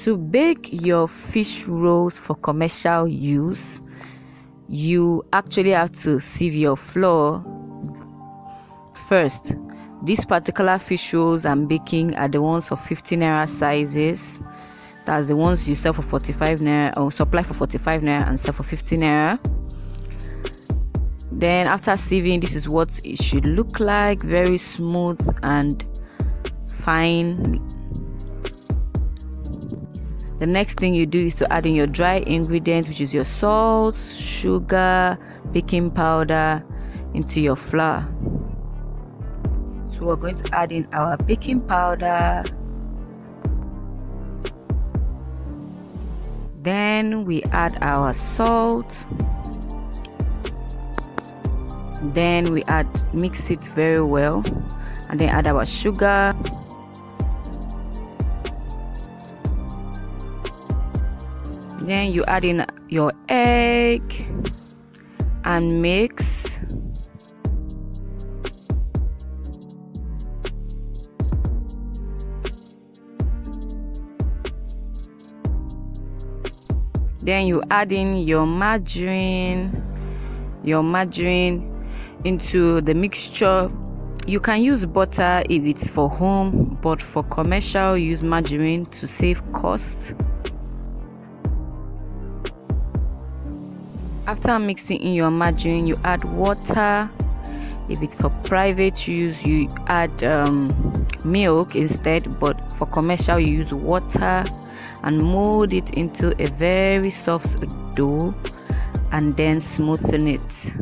To bake your fish rolls for commercial use, you actually have to sieve your flour first. These particular fish rolls I'm baking are the ones of 15 naira sizes. That's the ones you sell for 45 naira, or supply for 45 naira and sell for 15 naira. Then after sieving, this is what it should look like, very smooth and fine. The next thing you do is to add in your dry ingredients, which is your salt, sugar, baking powder into your flour. So we're going to add in our baking powder. Then we add our salt. Then we mix it very well, and then add our sugar. Then you add in your egg and mix. Then you add in your margarine into the mixture. You can use butter if it's for home, but for commercial, use margarine to save cost. After mixing in your margarine, you add water. If it's for private use, you add milk instead, but for commercial, you use water, and mold it into a very soft dough, and then smoothen it.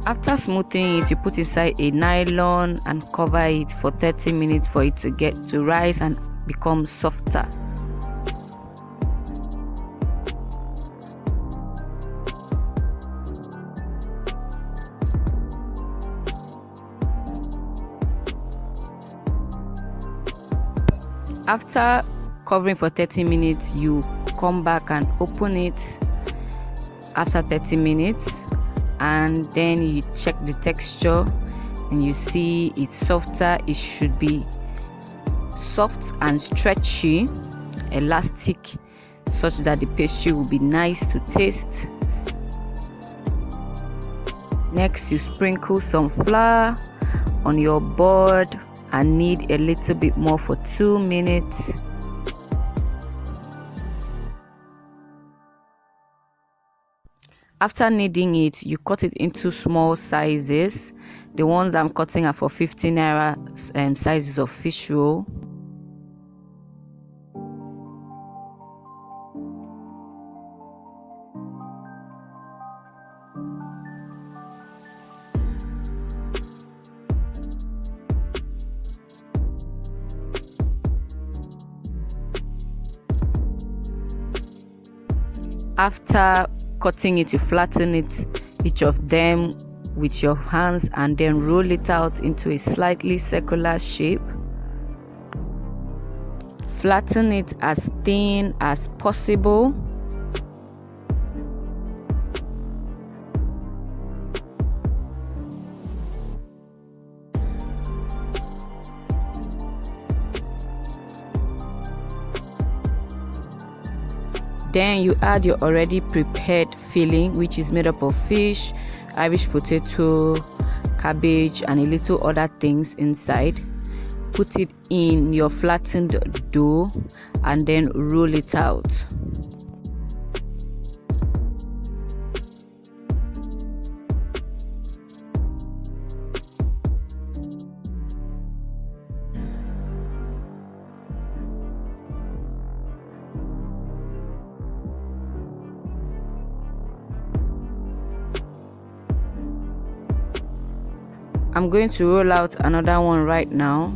After smoothing it, you put inside a nylon and cover it for 30 minutes for it to get to rise and become softer. After covering for 30 minutes, you come back and open it after 30 minutes, and then you check the texture and you see it's softer. It should be soft and stretchy, elastic, such that the pastry will be nice to taste. Next, you sprinkle some flour on your board and knead a little bit more for 2 minutes. After kneading it, you cut it into small sizes. The ones I'm cutting are for 15 naira sizes of fish roll. After cutting it, you flatten it, each of them with your hands, and then roll it out into a slightly circular shape. Flatten it as thin as possible. Then you add your already prepared filling, which is made up of fish, Irish potato, cabbage, and a little other things inside. Put it in your flattened dough and then roll it out. I'm going to roll out another one right now.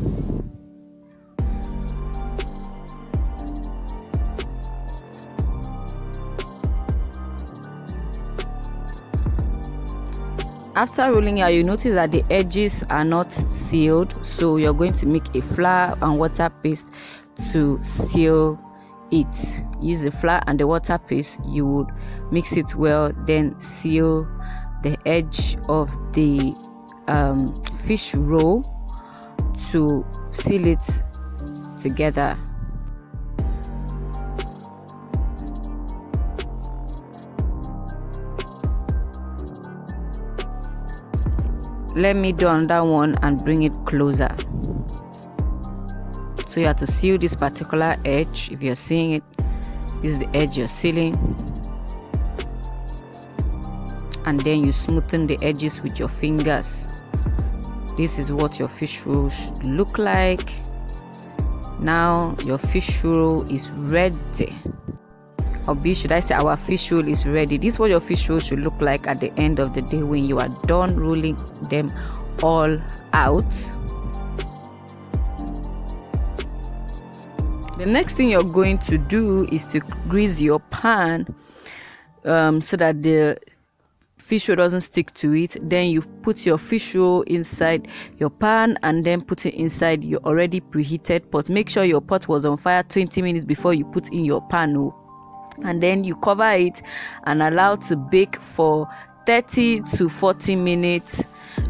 After rolling out, you notice that the edges are not sealed, so you're going to make a flour and water paste to seal it. Use the flour and the water paste, you would mix it well, then seal the edge of the fish roll to seal it together. Let me do another one and bring it closer. So you have to seal this particular edge. If you're seeing it, this is the edge you're sealing, and then you smoothen the edges with your fingers. This is what your fish roll should look like. Now your fish roll is ready. Or should I say our fish roll is ready. This is what your fish roll should look like at the end of the day when you are done rolling them all out. The next thing you're going to do is to grease your pan so that the fish roll doesn't stick to it. Then you put your fish roll inside your pan and then put it inside your already preheated pot. Make sure your pot was on fire 20 minutes before you put in your pan. And then you cover it and allow to bake for 30 to 40 minutes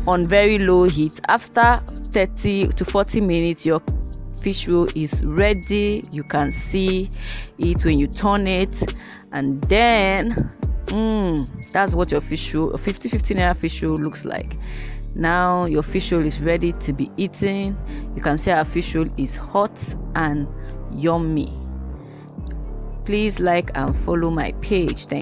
on very low heat. After 30 to 40 minutes, your fish roll is ready. You can see it when you turn it, and then that's what your fish roll, a 50 naira fish roll looks like. Now your fish roll is ready to be eaten. You can see our fish roll is hot and yummy. Please like and follow my page. Thank you.